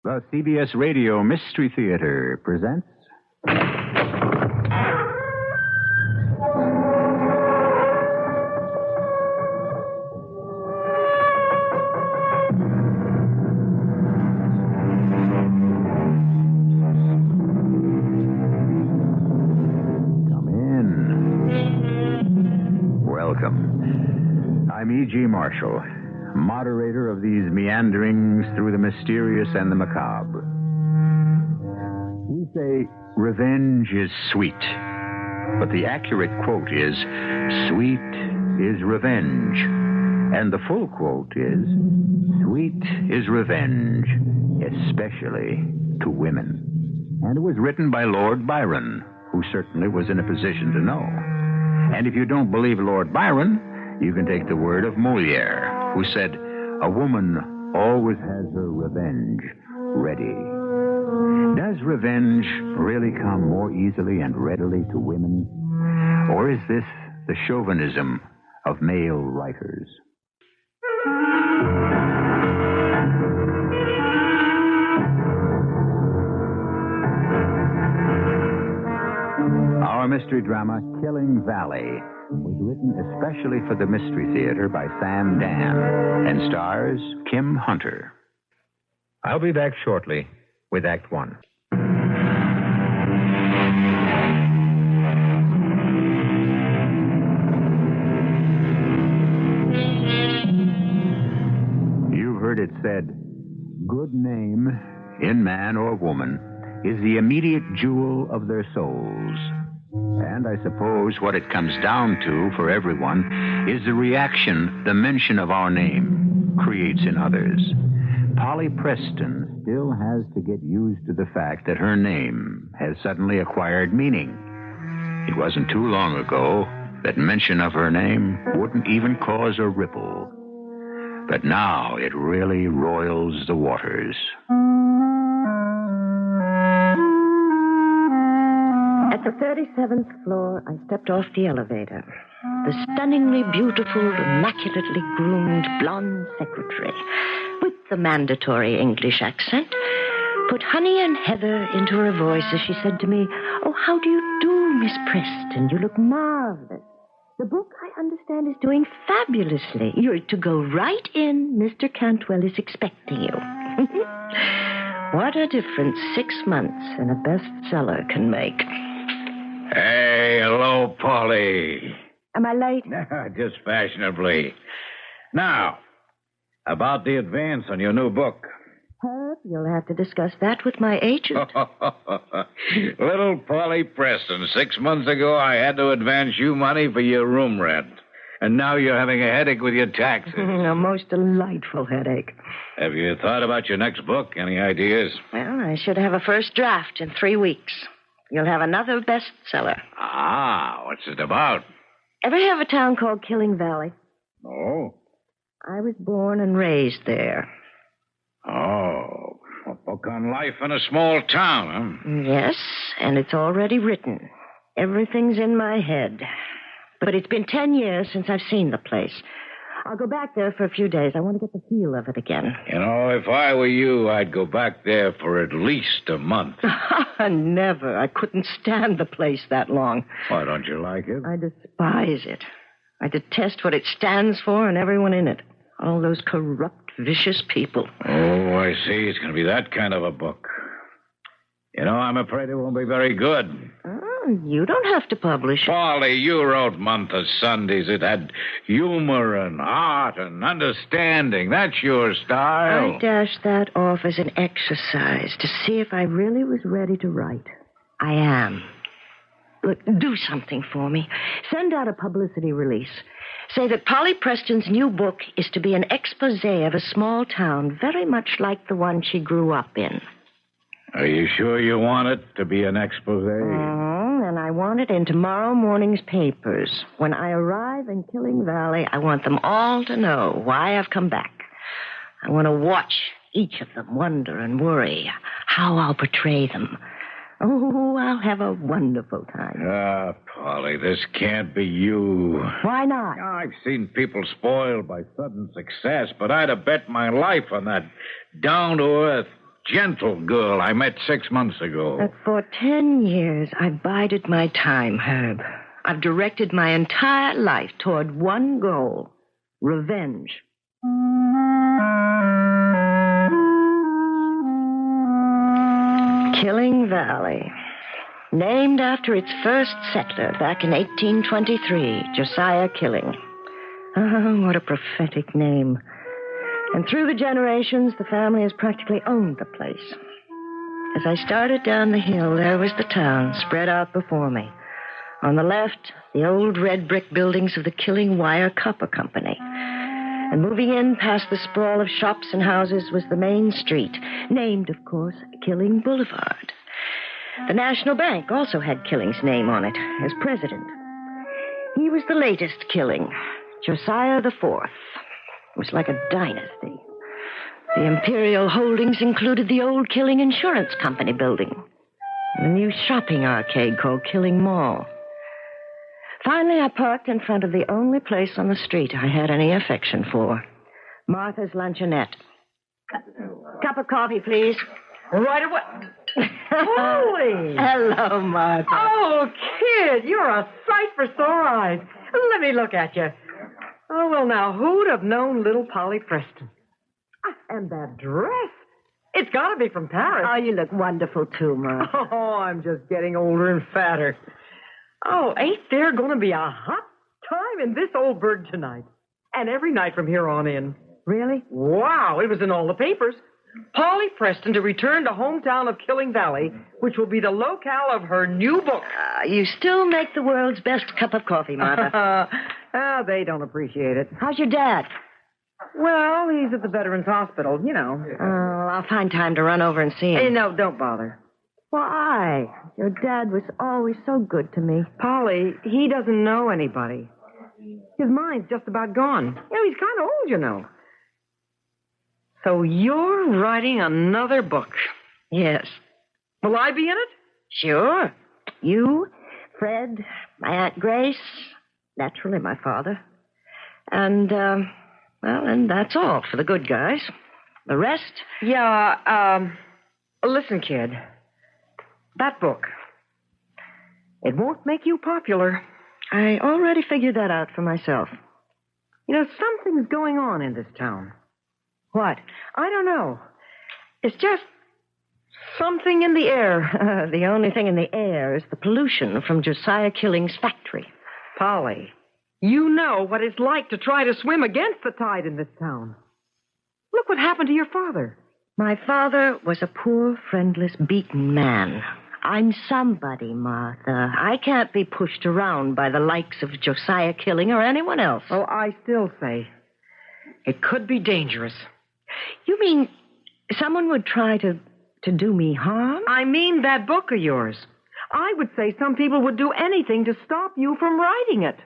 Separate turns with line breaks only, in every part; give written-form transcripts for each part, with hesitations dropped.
The CBS Radio Mystery Theater presents... Come in. Welcome. I'm E.G. Marshall, moderator of these meanderings through the mysterious and the macabre. We say revenge is sweet, but the accurate quote is, sweet is revenge. And the full quote is, sweet is revenge, especially to women. And it was written by Lord Byron, who certainly was in a position to know. And if you don't believe Lord Byron, you can take the word of Molière, who said, a woman always has her revenge ready. Does revenge really come more easily and readily to women? Or is this the chauvinism of male writers? Our mystery drama, Killing Valley, was written especially for the Mystery Theater by Sam Dan and stars Kim Hunter. I'll be back shortly with Act One. You've heard it said, good name, in man or woman, is the immediate jewel of their souls. And I suppose what it comes down to for everyone is the reaction the mention of our name creates in others. Polly Preston still has to get used to the fact that her name has suddenly acquired meaning. It wasn't too long ago that mention of her name wouldn't even cause a ripple. But now it really roils the waters.
At the 37th floor, I stepped off the elevator. The stunningly beautiful, immaculately groomed blonde secretary, with the mandatory English accent, put honey and heather into her voice as she said to me, "Oh, how do you do, Miss Preston? You look marvelous. The book, I understand, is doing fabulously. You're to go right in. Mr. Cantwell is expecting you." What a difference 6 months in a bestseller can make.
Hey, hello, Polly.
Am I late?
Just fashionably. Now, about the advance on your new book.
Herb, you'll have to discuss that with my agent.
Little Polly Preston, 6 months ago I had to advance you money for your room rent. And now you're having a headache with your taxes.
A most delightful headache.
Have you thought about your next book? Any ideas?
Well, I should have a first draft in 3 weeks. You'll have another bestseller.
Ah, what's it about?
Ever hear of a town called Killing Valley?
No.
I was born and raised there.
Oh, a book on life in a small town, huh?
Yes, and it's already written. Everything's in my head. But it's been 10 years since I've seen the place. I'll go back there for a few days. I want to get the feel of it again.
You know, if I were you, I'd go back there for at least a month.
Never. I couldn't stand the place that long.
Why, don't you like it?
I despise it. I detest what it stands for and everyone in it. All those corrupt, vicious people.
Oh, I see. It's going to be that kind of a book. You know, I'm afraid it won't be very good.
Oh, you don't have to publish it.
Polly, you wrote Month of Sundays. It had humor and art and understanding. That's your style.
I dashed that off as an exercise to see if I really was ready to write. I am. Look, do something for me. Send out a publicity release. Say that Polly Preston's new book is to be an expose of a small town very much like the one she grew up in.
Are you sure you want it to be an expose?
And I want it in tomorrow morning's papers. When I arrive in Killing Valley, I want them all to know why I've come back. I want to watch each of them wonder and worry how I'll portray them. Oh, I'll have a wonderful time.
Ah, Polly, this can't be you.
Why not?
I've seen people spoiled by sudden success, but I'd have bet my life on that down-to-earth, gentle girl I met 6 months ago.
But for 10 years, I've bided my time, Herb. I've directed my entire life toward one goal: revenge. Killing Valley. Named after its first settler back in 1823, Josiah Killing. Oh, what a prophetic name. And through the generations, the family has practically owned the place. As I started down the hill, there was the town spread out before me. On the left, the old red brick buildings of the Killing Wire Copper Company. And moving in past the sprawl of shops and houses was the main street, named, of course, Killing Boulevard. The National Bank also had Killing's name on it as president. He was the latest Killing, Josiah IV. It was like a dynasty. The imperial holdings included the old Killing Insurance Company building, and a new shopping arcade called Killing Mall. Finally, I parked in front of the only place on the street I had any affection for, Martha's Luncheonette. Cup of coffee, please.
Right away. Holy!
Hello, Martha.
Oh, kid, you're a sight for sore eyes. Let me look at you. Oh, well, now, who'd have known little Polly Preston? And that dress. It's got to be from Paris.
Oh, you look wonderful, too, Martha.
Oh, I'm just getting older and fatter. Oh, ain't there going to be a hot time in this old bird tonight? And every night from here on in.
Really?
Wow, it was in all the papers. Polly Preston to return to hometown of Killing Valley, which will be the locale of her new book.
You still make the world's best cup of coffee, Martha.
They don't appreciate it.
How's your dad?
Well, he's at the Veterans Hospital, you know.
Oh, I'll find time to run over and see him.
Hey, no, don't bother.
Why? Your dad was always so good to me.
Polly, he doesn't know anybody. His mind's just about gone. You know, he's kind of old, you know. So you're writing another book?
Yes.
Will I be in it?
Sure. You, Fred, my Aunt Grace, naturally my father. And, and that's all for the good guys. The rest?
Yeah, listen, kid. That book, it won't make you popular.
I already figured that out for myself.
You know, something's going on in this town.
What?
I don't know. It's just something in the air.
The only thing in the air is the pollution from Josiah Killing's factory.
Polly, you know what it's like to try to swim against the tide in this town. Look what happened to your father.
My father was a poor, friendless, beaten man. I'm somebody, Martha. I can't be pushed around by the likes of Josiah Killing or anyone else.
Oh, I still say it could be dangerous.
You mean someone would try to do me harm?
I mean that book of yours. I would say some people would do anything to stop you from writing it.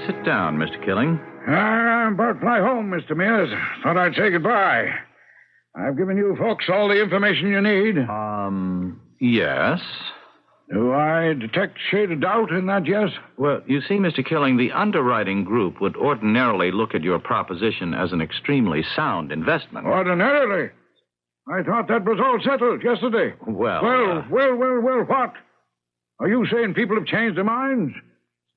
Sit down, Mr. Killing.
I'm about to fly home, Mr. Mears. Thought I'd say goodbye. I've given you folks all the information you need.
Yes.
Do I detect a shade of doubt in that yes?
Well, you see, Mr. Killing, the underwriting group would ordinarily look at your proposition as an extremely sound investment.
Ordinarily? I thought that was all settled yesterday.
Well,
Well, what? Are you saying people have changed their minds?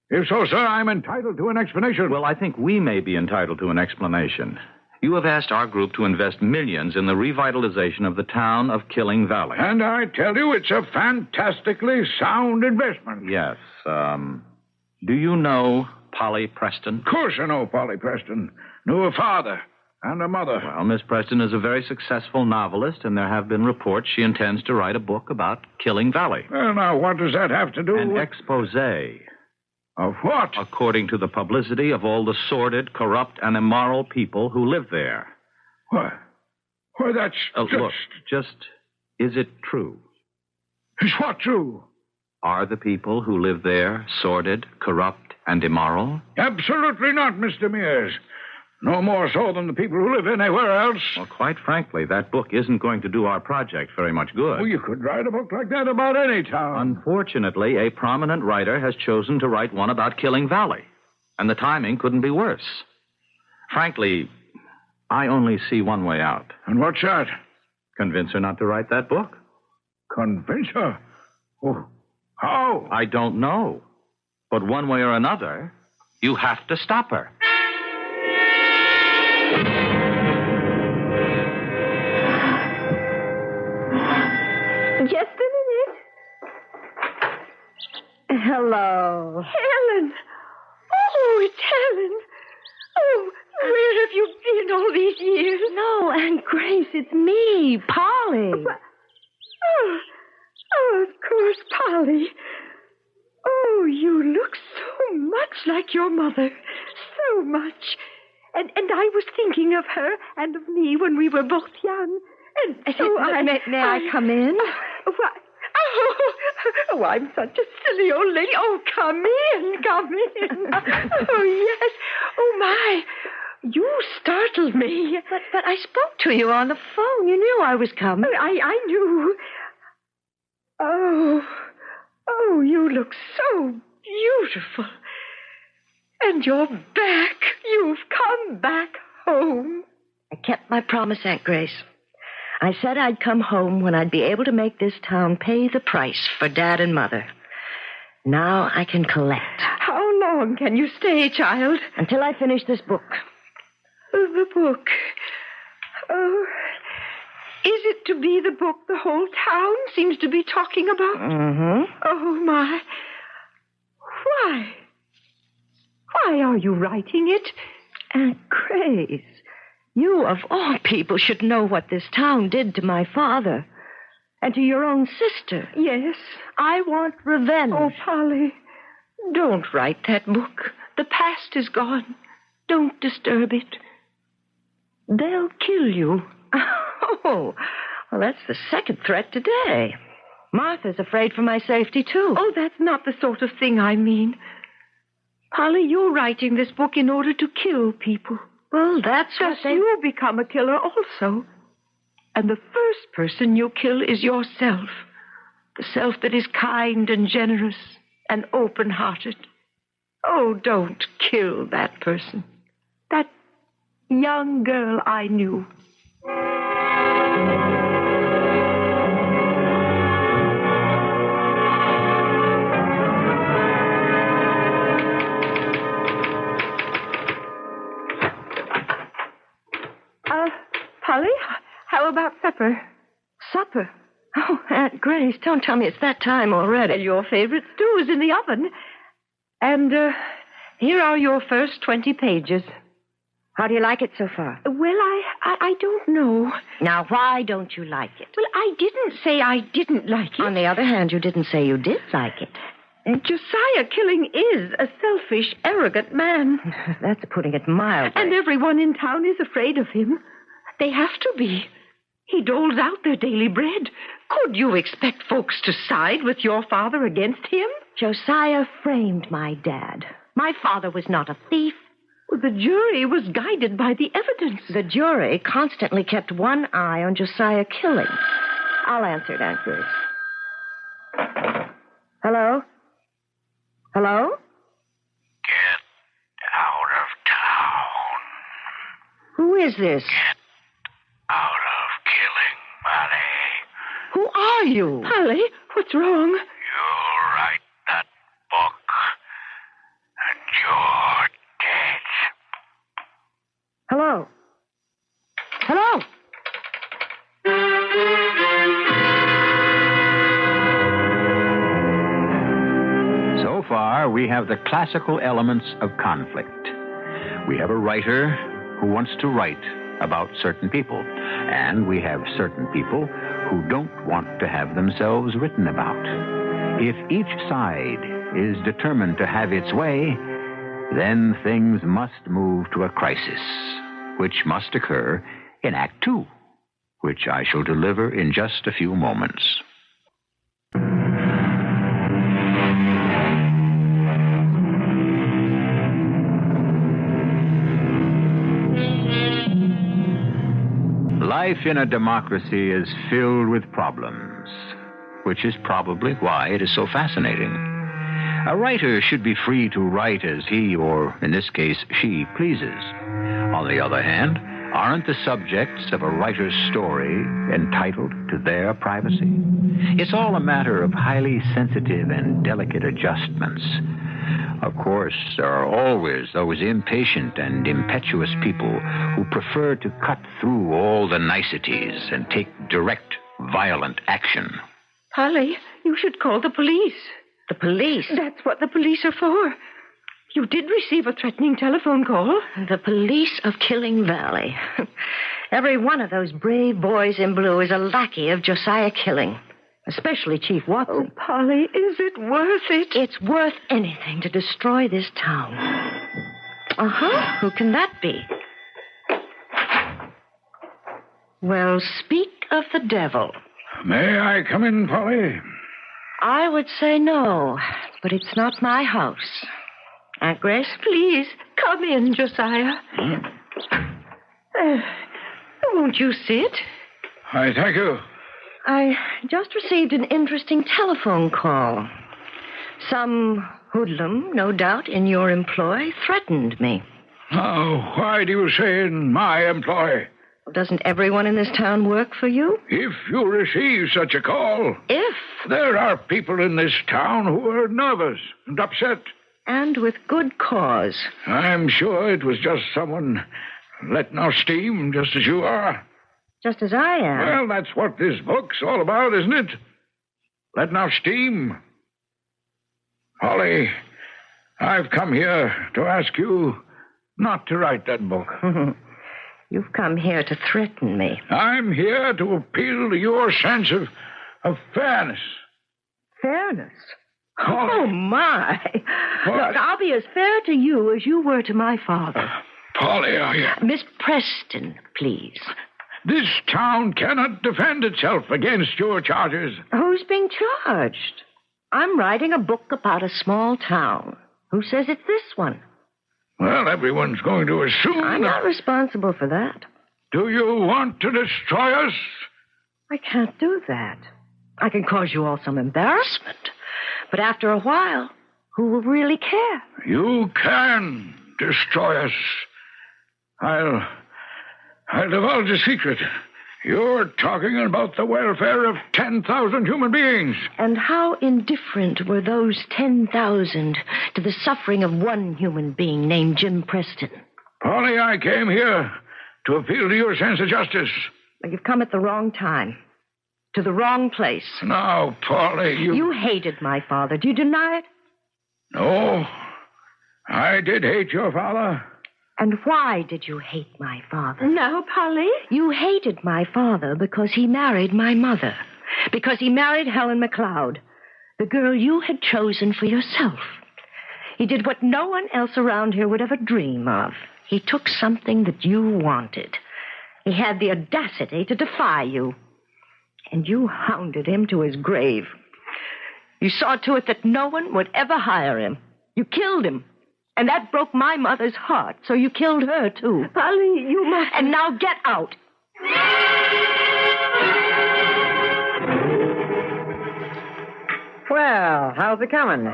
If so, sir, I'm entitled to an explanation.
Well, I think we may be entitled to an explanation. You have asked our group to invest millions in the revitalization of the town of Killing Valley.
And I tell you, it's a fantastically sound investment.
Yes. Do you know Polly Preston?
Of course I know Polly Preston. Knew a father and a mother.
Well, Miss Preston is a very successful novelist, and there have been reports she intends to write a book about Killing Valley.
Well, now, what does that have to do
An
with...
exposé.
Of what?
According to the publicity of all the sordid, corrupt, and immoral people who live there.
What? Well, that's
Look, is it true?
Is what true?
Are the people who live there sordid, corrupt, and immoral?
Absolutely not, Mr. Mears. No more so than the people who live anywhere else.
Well, quite frankly, that book isn't going to do our project very much good.
Oh, you could write a book like that about any town.
Unfortunately, a prominent writer has chosen to write one about Killing Valley, and the timing couldn't be worse.
Frankly, I only see one way out.
And what's that?
Convince her not to write that book.
Convince her? Oh, how?
I don't know. But one way or another, you have to stop her.
Just a minute.
Hello.
Helen. Oh, it's Helen. Oh, where have you been all these years?
No, Aunt Grace, it's me, Polly.
Oh, of course, Polly. Oh, you look so much like your mother. So much. And I was thinking of her and of me when we were both young. And so
May I come in?
Why? Oh, I'm such a silly old lady. Oh, come in. Oh, yes. Oh, my. You startled me.
But I spoke to you on the phone. You knew I was coming.
I knew. Oh, you look so beautiful. And you're back. You've come back home.
I kept my promise, Aunt Grace. I said I'd come home when I'd be able to make this town pay the price for Dad and Mother. Now I can collect.
How long can you stay, child?
Until I finish this book.
The book. Oh, is it to be the book the whole town seems to be talking about?
Mm-hmm.
Oh, my. Why? Why are you writing it?
Aunt Grace, you of all people should know what this town did to my father. And to your own sister.
Yes.
I want revenge.
Oh, Polly, don't write that book. The past is gone. Don't disturb it. They'll kill you.
Oh, well, that's the second threat today. Martha's afraid for my safety, too.
Oh, that's not the sort of thing I mean. Polly, you're writing this book in order to kill people.
Well, that's
Thus
what
you become a killer also. And the first person you kill is yourself. The self that is kind and generous and open-hearted. Oh, don't kill that person. That young girl I knew. Polly, how about supper?
Supper? Oh, Aunt Grace, don't tell me it's that time already.
Your favorite stew is in the oven. And here are your first 20 pages.
How do you like it so far?
Well, I don't know.
Now, why don't you like it?
Well, I didn't say I didn't like it.
On the other hand, you didn't say you did like it.
And Josiah Killing is a selfish, arrogant man.
That's putting it mildly.
And everyone in town is afraid of him. They have to be. He doles out their daily bread. Could you expect folks to side with your father against him?
Josiah framed my dad. My father was not a thief.
Well, the jury was guided by the evidence.
The jury constantly kept one eye on Josiah Killing. I'll answer it, Aunt Grace. Hello? Hello?
Get out of town.
Who is this?
Get out of Killing, Polly.
Who are you?
Polly, what's wrong?
You'll write that book, and you're dead.
Hello? Hello?
So far, we have the classical elements of conflict. We have a writer who wants to write about certain people, and we have certain people who don't want to have themselves written about. If each side is determined to have its way, then things must move to a crisis, which must occur in Act Two, which I shall deliver in just a few moments. Life in a democracy is filled with problems, which is probably why it is so fascinating. A writer should be free to write as he, or in this case, she, pleases. On the other hand, aren't the subjects of a writer's story entitled to their privacy? It's all a matter of highly sensitive and delicate adjustments. Of course, there are always those impatient and impetuous people who prefer to cut through all the niceties and take direct, violent action.
Polly, you should call the police.
The police?
That's what the police are for. You did receive a threatening telephone call.
The police of Killing Valley. Every one of those brave boys in blue is a lackey of Josiah Killing. Especially Chief Watson.
Oh, Polly, is it worth it?
It's worth anything to destroy this town. Uh-huh. Who can that be? Well, speak of the devil.
May I come in, Polly?
I would say no, but it's not my house. Aunt Grace?
Please, come in, Josiah. Won't you sit?
I thank you.
I just received an interesting telephone call. Some hoodlum, no doubt, in your employ, threatened me.
Now, why do you say in my employ?
Doesn't everyone in this town work for you?
If you receive such a call.
If?
There are people in this town who are nervous and upset.
And with good cause.
I'm sure it was just someone letting off steam, just as you are.
Just as I am.
Well, that's what this book's all about, isn't it? Letting off steam. Polly, I've come here to ask you not to write that book.
You've come here to threaten me.
I'm here to appeal to your sense of fairness.
Fairness?
Polly.
Oh, my.
What?
Look, I'll be as fair to you as you were to my father.
Polly, are you...
Miss Preston, please.
This town cannot defend itself against your charges.
Who's being charged? I'm writing a book about a small town. Who says it's this one?
Well, everyone's going to assume
I'm
that...
not responsible for that.
Do you want to destroy us?
I can't do that. I can cause you all some embarrassment. But after a while, who will really care?
You can destroy us. I'll divulge a secret. You're talking about the welfare of 10,000 human beings.
And how indifferent were those 10,000 to the suffering of one human being named Jim Preston?
Polly, I came here to appeal to your sense of justice.
Well, you've come at the wrong time. To the wrong place.
Now, Polly,
You hated my father. Do you deny it?
No. I did hate your father.
And why did you hate my father?
Now, Polly?
You hated my father because he married my mother. Because he married Helen McLeod, the girl you had chosen for yourself. He did what no one else around here would ever dream of. He took something that you wanted. He had the audacity to defy you. And you hounded him to his grave. You saw to it that no one would ever hire him. You killed him. And that broke my mother's heart, so you killed her, too.
Polly, you must...
And now get out.
Well, how's it coming?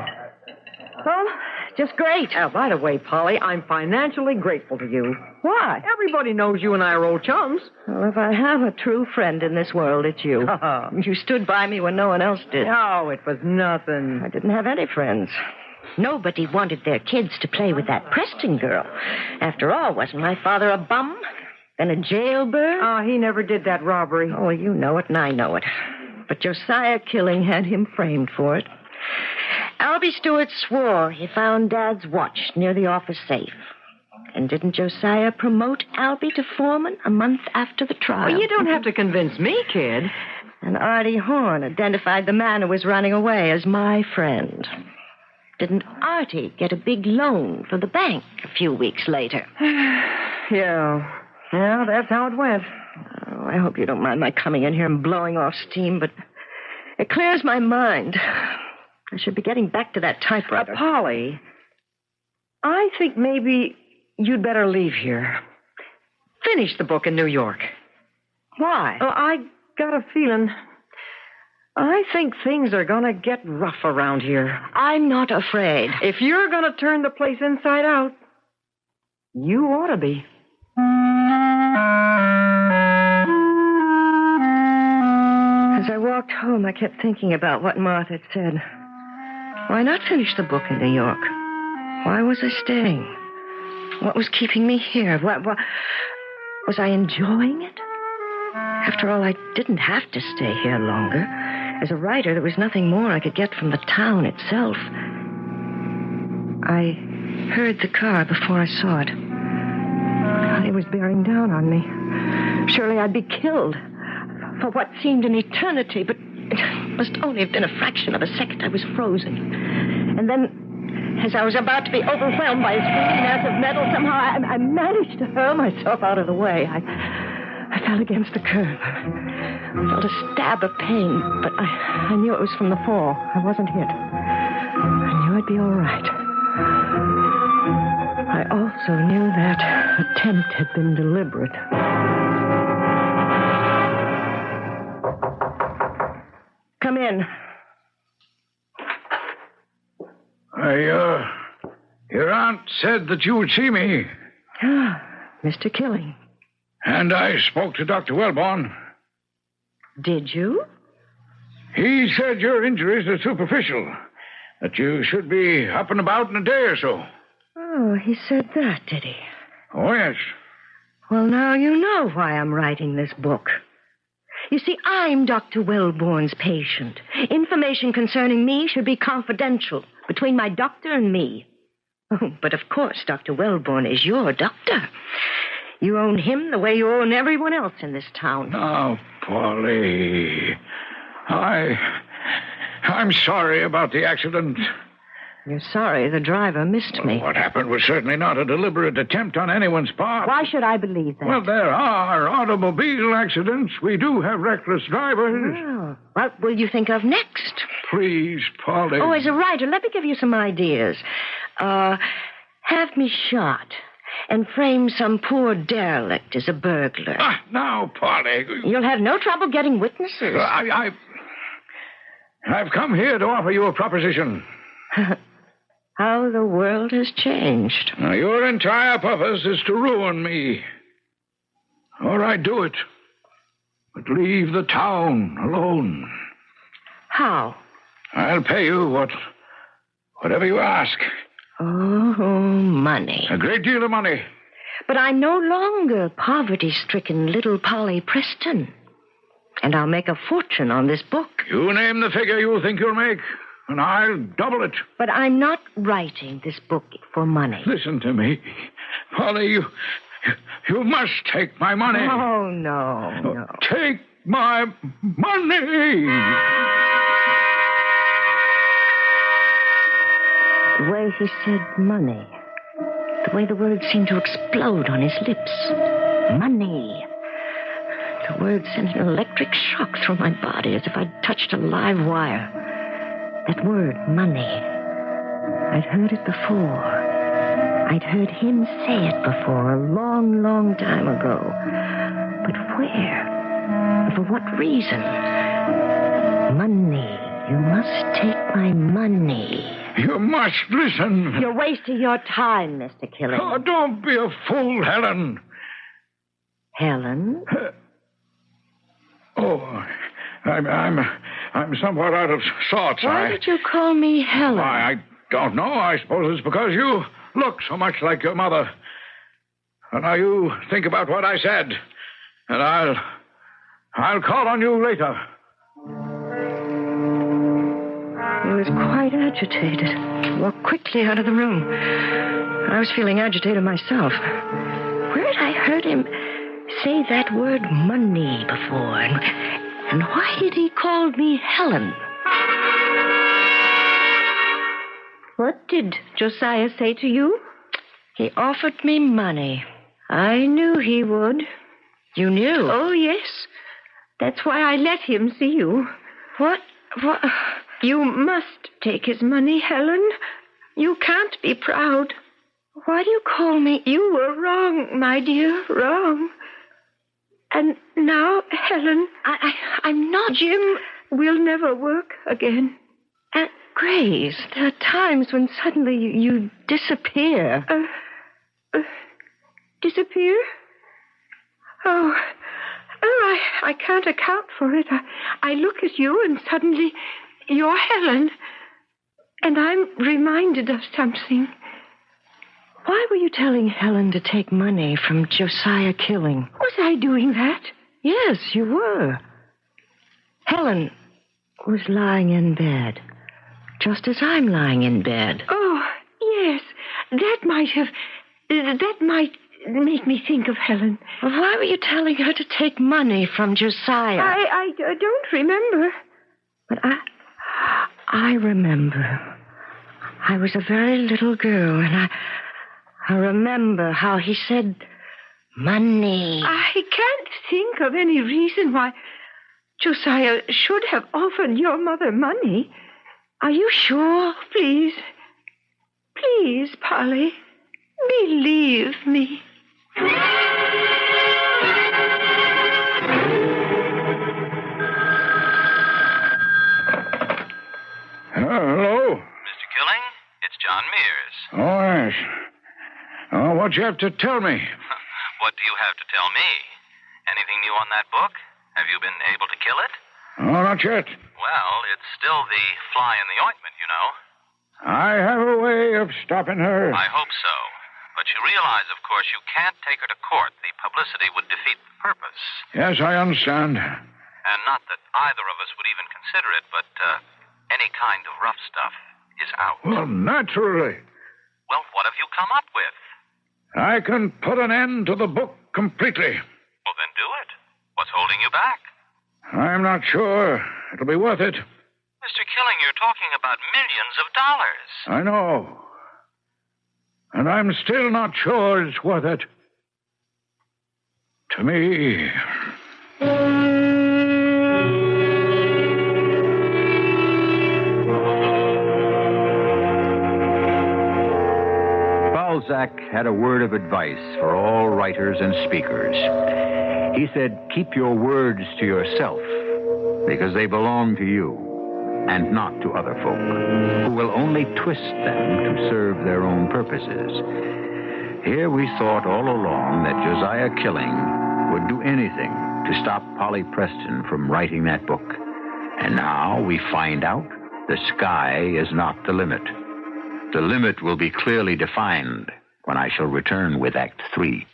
Oh, just great.
Oh, by the way, Polly, I'm financially grateful to you.
Why?
Everybody knows you and I are old chums.
Well, if I have a true friend in this world, it's you. You stood by me when no one else did.
Oh, it was nothing.
I didn't have any friends. Nobody wanted their kids to play with that Preston girl. After all, wasn't my father a bum? And a jailbird?
Oh, he never did that robbery.
Oh, well, you know it and I know it. But Josiah Killing had him framed for it. Albie Stewart swore he found Dad's watch near the office safe. And didn't Josiah promote Albie to foreman a month after the trial?
Well, you don't have to convince me, kid.
And Artie Horn identified the man who was running away as my friend. Didn't Artie get a big loan from the bank a few weeks later?
Yeah, that's how it went.
Oh, I hope you don't mind my coming in here and blowing off steam, but it clears my mind. I should be getting back to that typewriter.
Polly, I think maybe you'd better leave here. Finish the book in New York.
Why?
Oh, I got a feeling I think things are going to get rough around here.
I'm not afraid.
If you're going to turn the place inside out, you ought to be.
As I walked home, I kept thinking about what Martha had said. Why not finish the book in New York? Why was I staying? What was keeping me here? What was I enjoying it? After all, I didn't have to stay here longer. As a writer, there was nothing more I could get from the town itself. I heard the car before I saw it. It was bearing down on me. Surely I'd be killed for what seemed an eternity, but it must only have been a fraction of a second. I was frozen. And then, as I was about to be overwhelmed by a screaming mass of metal, somehow I managed to hurl myself out of the way. I fell against the curb. I felt a stab of pain, but I knew it was from the fall. I wasn't hit. I knew I'd be all right. I also knew that attempt had been deliberate. Come in.
Your aunt said that you would see me.
Ah, Mr. Killing.
And I spoke to Dr. Wellborn.
Did you?
He said your injuries are superficial, that you should be up and about in a day or so.
Oh, he said that, did he?
Oh, yes.
Well, now you know why I'm writing this book. You see, I'm Dr. Wellborn's patient. Information concerning me should be confidential between my doctor and me. Oh, but of course, Dr. Wellborn is your doctor. You own him the way you own everyone else in this town.
Now, Polly, I'm sorry about the accident.
You're sorry the driver missed me.
What happened was certainly not a deliberate attempt on anyone's part.
Why should I believe that?
Well, there are automobile accidents. We do have reckless drivers.
Oh, what will you think of next?
Please, Polly.
Oh, as a writer, let me give you some ideas. Have me shot and frame some poor derelict as a burglar.
Now, Polly.
You'll have no trouble getting witnesses.
I've come here to offer you a proposition.
How the world has changed.
Now, your entire purpose is to ruin me. All right, do it. But leave the town alone.
How?
I'll pay you whatever you ask.
Oh, money.
A great deal of money.
But I'm no longer poverty-stricken little Polly Preston. And I'll make a fortune on this book.
You name the figure you think you'll make, and I'll double it.
But I'm not writing this book for money.
Listen to me. Polly, you must take my money.
Oh, no.
Take my money.
The way he said money. The way the words seemed to explode on his lips. Money. The words sent an electric shock through my body as if I'd touched a live wire. That word, money. I'd heard it before. I'd heard him say it before, a long, long time ago. But where? For what reason? Money. You must take my money.
You must listen.
You're wasting your time, Mr. Killing.
Oh, don't be a fool, Helen.
Helen?
I'm somewhat out of sorts.
Why did you call me Helen?
I don't know. I suppose it's because you look so much like your mother. Well, now you think about what I said, and I'll call on you later.
He was quite agitated. He walked quickly out of the room. I was feeling agitated myself. Where had I heard him say that word money before? And why had he called me Helen? What did Josiah say to you? He offered me money. I knew he would. You knew?
Oh, yes. That's why I let him see you.
What?
You must take his money, Helen. You can't be proud.
Why do you call me?
You were wrong, my dear, wrong. And now, Helen...
I'm not...
Jim we'll never work again.
Aunt Grace, there are times when suddenly you disappear.
Disappear? Oh, I can't account for it. I look at you and suddenly you're Helen. And I'm reminded of something.
Why were you telling Helen to take money from Josiah Killing?
Was I doing that?
Yes, you were. Helen was lying in bed, just as I'm lying in bed.
Oh, yes. That might make me think of Helen.
Why were you telling her to take money from Josiah?
I don't remember.
But I remember. I was a very little girl, and I remember how he said, money.
I can't think of any reason why Josiah should have offered your mother money.
Are you sure?
Please. Please, Polly. Believe me.
Hello?
Mr. Killing, it's John Mears.
Oh, yes. Oh, what you have to tell me?
What do you have to tell me? Anything new on that book? Have you been able to kill it?
Oh, not yet.
Well, it's still the fly in the ointment, you know.
I have a way of stopping her.
I hope so. But you realize, of course, you can't take her to court. The publicity would defeat the purpose.
Yes, I understand.
And not that either of us would even consider it, but any kind of rough stuff is out.
Well, naturally.
Well, what have you come up with?
I can put an end to the book completely.
Well, then do it. What's holding you back?
I'm not sure it'll be worth it.
Mr. Killing, you're talking about millions of dollars.
I know. And I'm still not sure it's worth it. To me.
Balzac had a word of advice for all writers and speakers. He said, keep your words to yourself, because they belong to you, and not to other folk, who will only twist them to serve their own purposes. Here we thought all along that Josiah Killing would do anything to stop Polly Preston from writing that book. And now we find out the sky is not the limit. The limit will be clearly defined when I shall return with Act 3.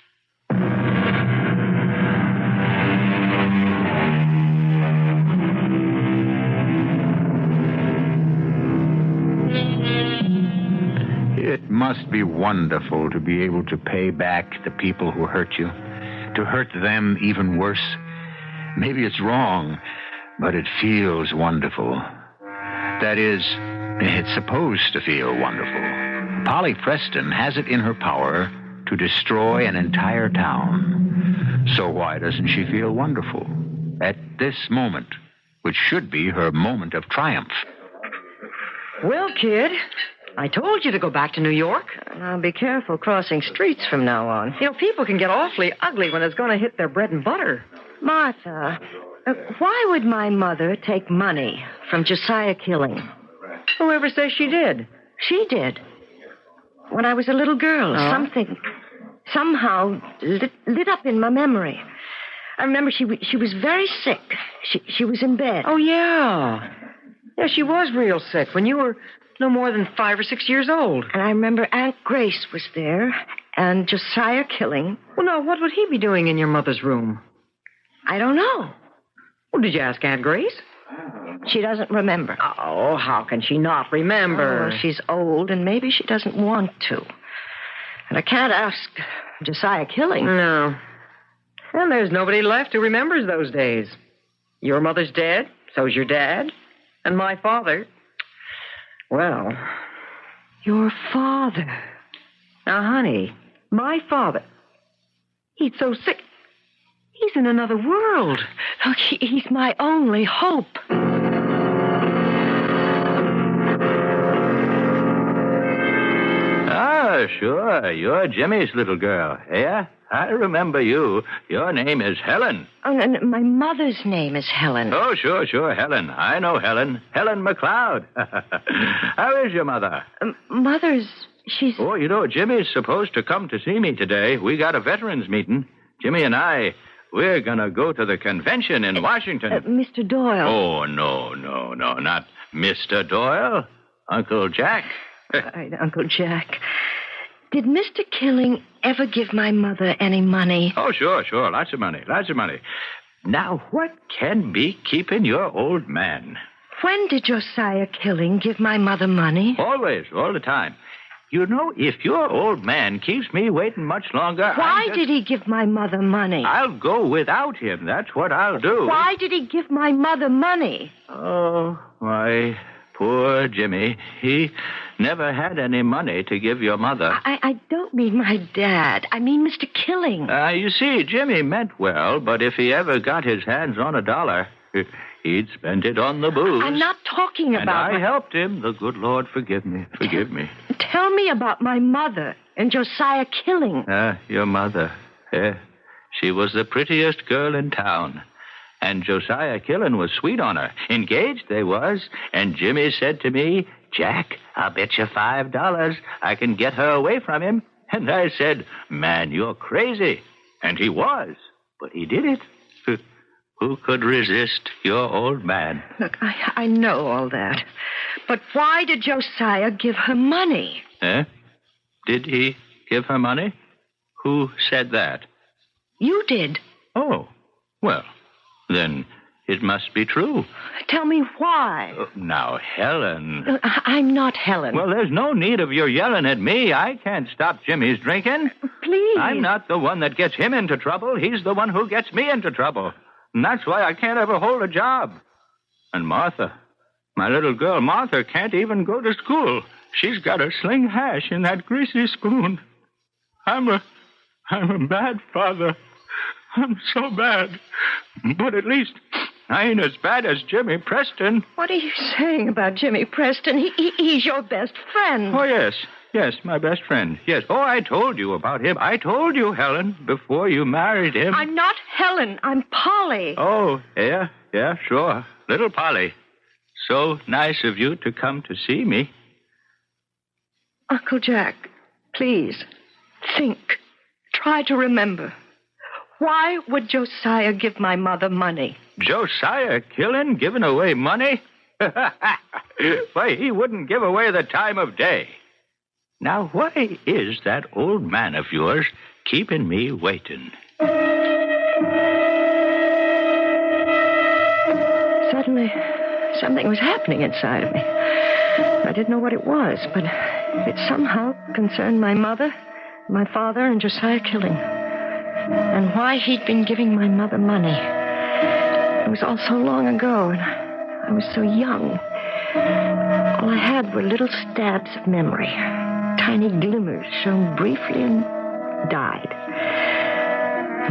It must be wonderful to be able to pay back the people who hurt you, to hurt them even worse. Maybe it's wrong, but it feels wonderful. That is, it's supposed to feel wonderful. Polly Preston has it in her power to destroy an entire town. So why doesn't she feel wonderful at this moment, which should be her moment of triumph?
Well, kid, I told you to go back to New York.
Now be careful crossing streets from now on.
You know, people can get awfully ugly when it's going to hit their bread and butter.
Martha, why would my mother take money from Josiah Killing?
Whoever says she did?
She did. When I was a little girl, something somehow lit up in my memory. I remember she was very sick. She was in bed.
Oh, yeah. Yeah, she was real sick when you were no more than 5 or 6 years old.
And I remember Aunt Grace was there and Josiah Killing.
Well, now, what would he be doing in your mother's room?
I don't know.
Well, did you ask Aunt Grace?
She doesn't remember.
Oh, how can she not remember?
Oh, she's old, and maybe she doesn't want to. And I can't ask Josiah Killing.
No. And there's nobody left who remembers those days. Your mother's dead, so's your dad, and my father. Well...
Your father?
Now, honey, my father, he's so sick. He's in another world.
Look, he's my only hope.
Oh, sure. You're Jimmy's little girl, yeah?
I remember you. Your name is Helen.
Oh, and my mother's name is Helen.
Oh, sure, Helen. I know Helen. Helen McLeod. How is your mother?
She's...
Oh, you know, Jimmy's supposed to come to see me today. We got a veterans meeting. Jimmy and we're going to go to the convention in Washington.
Mr. Doyle.
Oh, no, not Mr. Doyle. Uncle Jack.
Right, Uncle Jack. Did Mr. Killing ever give my mother any money?
Oh, sure. Lots of money. Now, what can be keeping your old man?
When did Josiah Killing give my mother money?
Always, all the time. You know, if your old man keeps me waiting much longer...
Why did he give my mother money?
I'll go without him. That's what I'll do.
Why did he give my mother money?
Oh, why, poor Jimmy. He never had any money to give your mother.
I don't mean my dad. I mean Mr. Killing.
You see, Jimmy meant well, but if he ever got his hands on $1... he'd spend it on the booze.
I'm not talking about...
And I helped him. The good Lord forgive me.
Tell me about my mother and Josiah Killing.
Your mother. She was the prettiest girl in town. And Josiah Killing was sweet on her. Engaged they was. And Jimmy said to me, Jack, I'll bet you $5 I can get her away from him. And I said, man, you're crazy. And he was. But he did it. Who could resist your old man?
Look, I know all that. But why did Josiah give her money?
Did he give her money? Who said that?
You did.
Oh, well, then it must be true.
Tell me why.
Now, Helen.
I'm not Helen.
Well, there's no need of your yelling at me. I can't stop Jimmy's drinking.
Please.
I'm not the one that gets him into trouble. He's the one who gets me into trouble. And that's why I can't ever hold a job. And Martha, my little girl Martha, can't even go to school. She's got to sling hash in that greasy spoon. I'm a bad father. I'm so bad. But at least I ain't as bad as Jimmy Preston.
What are you saying about Jimmy Preston? He's your best friend.
Oh, yes. Yes, my best friend. Yes. Oh, I told you about him. I told you, Helen, before you married him.
I'm not Helen. I'm Polly.
Oh, yeah, sure. Little Polly. So nice of you to come to see me.
Uncle Jack, please, think. Try to remember. Why would Josiah give my mother money?
Josiah Killing giving away money? Why, he wouldn't give away the time of day. Now, why is that old man of yours keeping me waiting?
Suddenly, something was happening inside of me. I didn't know what it was, but it somehow concerned my mother, my father, and Josiah Killing. And why he'd been giving my mother money. It was all so long ago, and I was so young. All I had were little stabs of memory. Tiny glimmers shone briefly and died.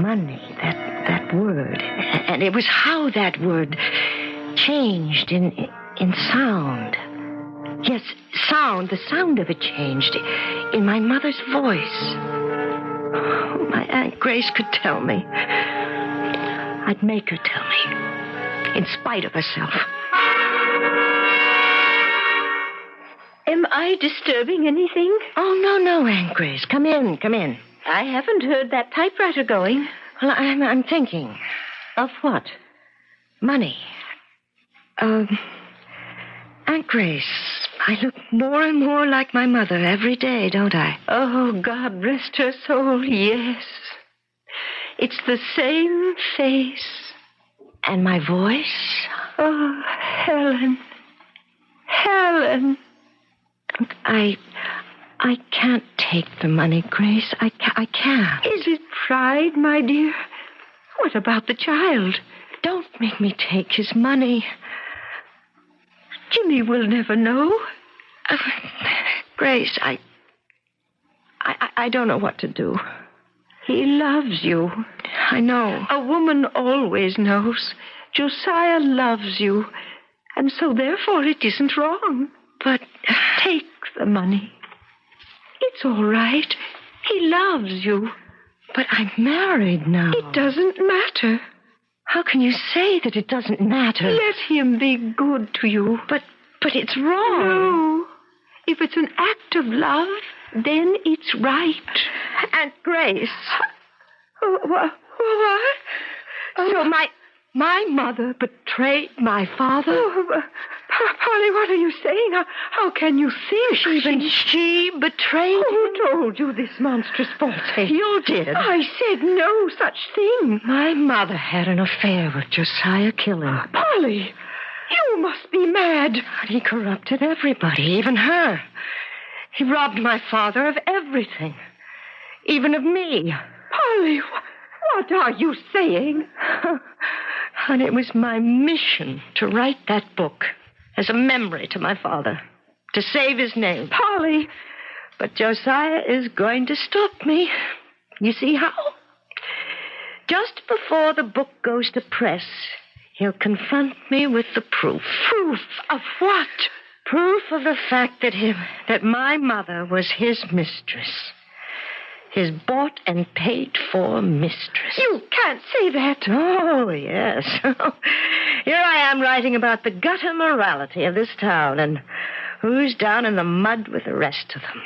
Money, that word. And it was how that word changed in sound. Yes, sound. The sound of it changed in my mother's voice. Oh, my Aunt Grace could tell me. I'd make her tell me, in spite of herself.
Am I disturbing anything?
Oh, no, Aunt Grace. Come in.
I haven't heard that typewriter going.
Well, I'm thinking. Of what? Money. Aunt Grace, I look more and more like my mother every day, don't I?
Oh, God rest her soul, yes. It's the same face.
And my voice?
Oh, Helen.
I can't take the money, Grace. I can't.
Is it pride, my dear? What about the child?
Don't make me take his money.
Jimmy will never know.
Grace, I don't know what to do.
He loves you.
I know.
A woman always knows. Josiah loves you. And so, therefore, it isn't wrong.
But
take the money. It's all right. He loves you.
But I'm married now.
It doesn't matter.
How can you say that it doesn't matter?
Let him be good to you.
But it's wrong.
No. If it's an act of love, then it's right.
Aunt Grace.
What?
So my mother betrayed my father?
Oh, Polly, what are you saying? How can you think?
Even she betrayed
Who
him?
told you this monstrous falsehood?
You did.
I said no such thing.
My mother had an affair with Josiah Killing.
Polly, you must be mad.
He corrupted everybody, even her. He robbed my father of everything, even of me.
Polly, what are you saying?
And it was my mission to write that book as a memory to my father, to save his name.
Polly.
But Josiah is going to stop me. You see how? Just before the book goes to press, he'll confront me with the proof.
Proof of what?
Proof of the fact that my mother was his mistress. His bought and paid for mistress.
You can't say that.
Oh, yes. Here I am writing about the gutter morality of this town, and who's down in the mud with the rest of them?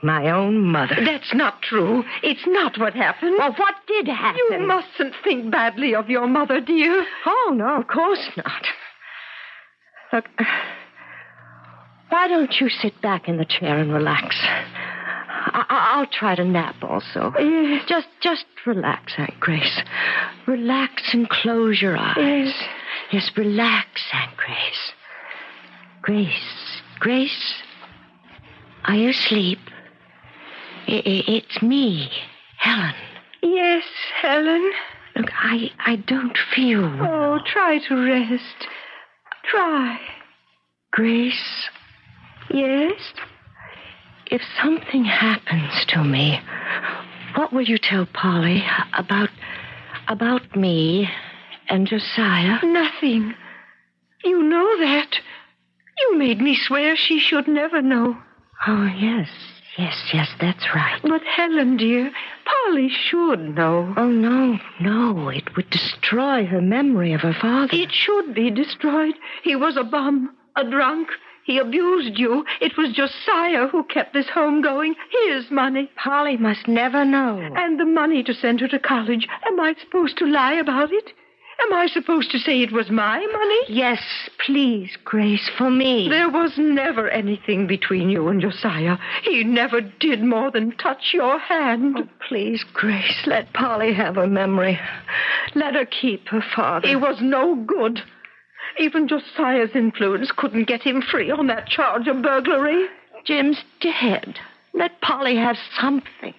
My own mother.
That's not true. It's not what happened.
Well, what did happen?
You mustn't think badly of your mother, dear.
Oh, no, of course not. Look, why don't you sit back in the chair and relax? I'll try to nap also. Just relax, Aunt Grace. Relax and close your eyes. Yes, relax, Aunt Grace. Grace, are you asleep? It's me, Helen.
Yes, Helen.
Look, I don't feel well.
Oh, try to rest. Try.
Grace,
Yes?
if something happens to me, what will you tell Polly about me and Josiah?
Nothing. You know that. You made me swear she should never know.
Oh, yes, that's right.
But, Helen, dear, Polly should know.
Oh, no, it would destroy her memory of her father.
It should be destroyed. He was a bum, a drunk. He abused you. It was Josiah who kept this home going. His money.
Polly must never know.
And the money to send her to college. Am I supposed to lie about it? Am I supposed to say it was my money?
Yes, please, Grace, for me.
There was never anything between you and Josiah. He never did more than touch your hand.
Oh, please, Grace, let Polly have her memory. Let her keep her father.
He was no good. Even Josiah's influence couldn't get him free on that charge of burglary.
Jim's dead. Let Polly have something.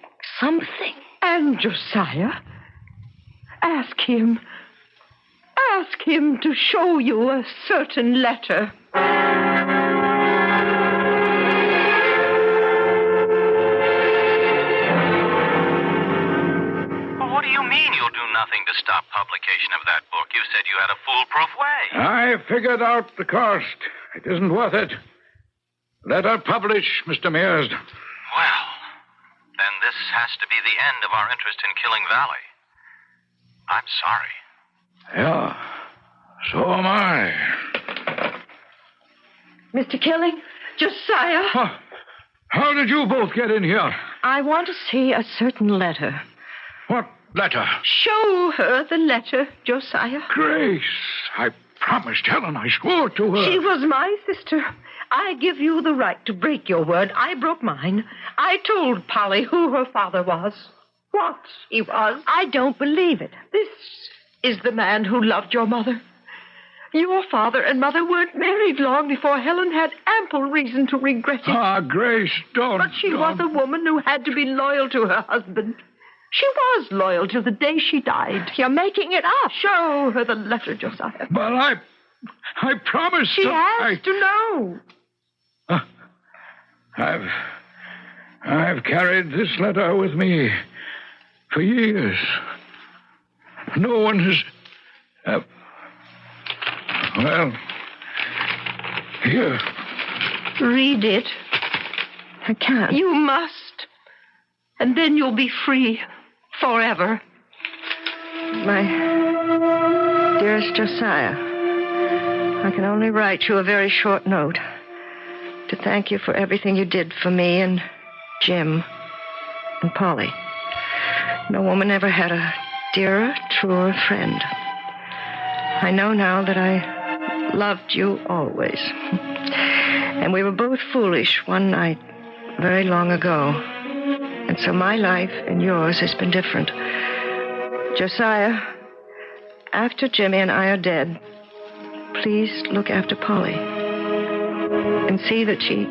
And Josiah? Ask him to show you a certain letter.
Well, what do you mean you'll do nothing to stop publication of that book? You said you had a foolproof way.
I figured out the cost. It isn't worth it. Let her publish, Mr. Mears.
Well, then this has to be the end of our interest in Killing Valley. I'm sorry.
Yeah, so am I.
Mr. Killing?
Josiah?
How did you both get in here?
I want to see a certain letter.
What letter?
Show her the letter, Josiah.
Grace, I promised Helen. I swore to her.
She was my sister. I give you the right to break your word. I broke mine. I told Polly who her father was. What he was.
I don't believe it.
This is the man who loved your mother. Your father and mother weren't married long before Helen had ample reason to regret it.
Ah, Grace, don't.
But she was a woman who had to be loyal to her husband. She was loyal till the day she died.
You're making it up.
Show her the letter, Josiah.
But I promised.
She has to know.
I've carried this letter with me for years. No one has... well, here.
Read it.
I can't.
You must. And then you'll be free. forever.
My dearest Josiah, I can only write you a very short note to thank you for everything you did for me and Jim and Polly. No woman ever had a dearer, truer friend. I know now that I loved you always. And we were both foolish one night very long ago. And so my life and yours has been different. Josiah, after Jimmy and I are dead, please look after Polly and see that she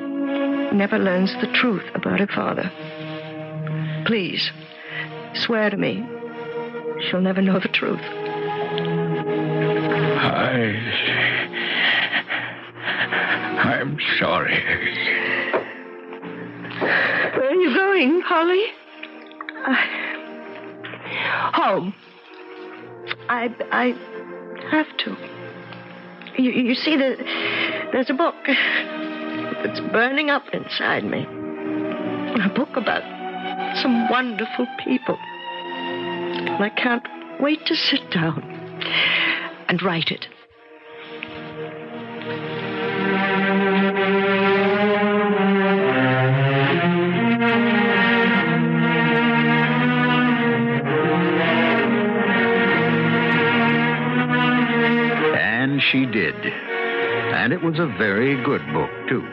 never learns the truth about her father. Please, swear to me she'll never know the truth.
I'm sorry.
Where are you going, Polly? Home.
I have to. You see, there's a book that's burning up inside me. A book about some wonderful people. And I can't wait to sit down and write it.
And she did. And it was a very good book, too.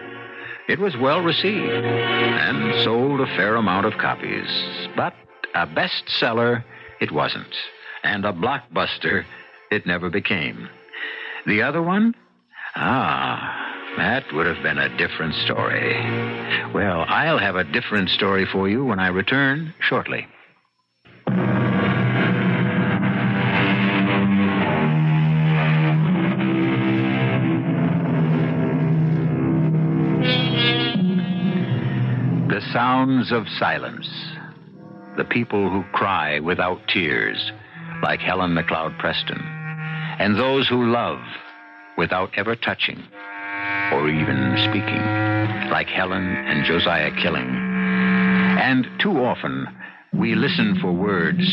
It was well received and sold a fair amount of copies. But a bestseller, it wasn't. And a blockbuster, it never became. The other one? That would have been a different story. Well, I'll have a different story for you when I return shortly. The sounds of silence. The people who cry without tears, like Helen McLeod Preston. And those who love without ever touching or even speaking, like Helen and Josiah Killing. And too often, we listen for words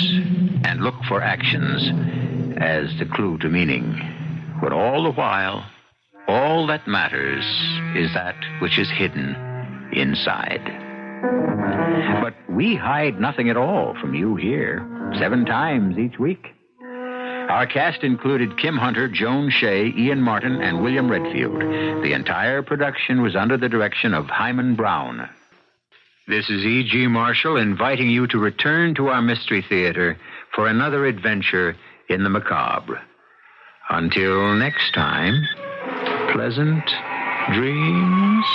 and look for actions as the clue to meaning. But all the while, all that matters is that which is hidden inside. But we hide nothing at all from you here, 7 times each week. Our cast included Kim Hunter, Joan Shea, Ian Martin, and William Redfield. The entire production was under the direction of Hyman Brown. This is E.G. Marshall inviting you to return to our Mystery Theater for another adventure in the macabre. Until next time, pleasant dreams.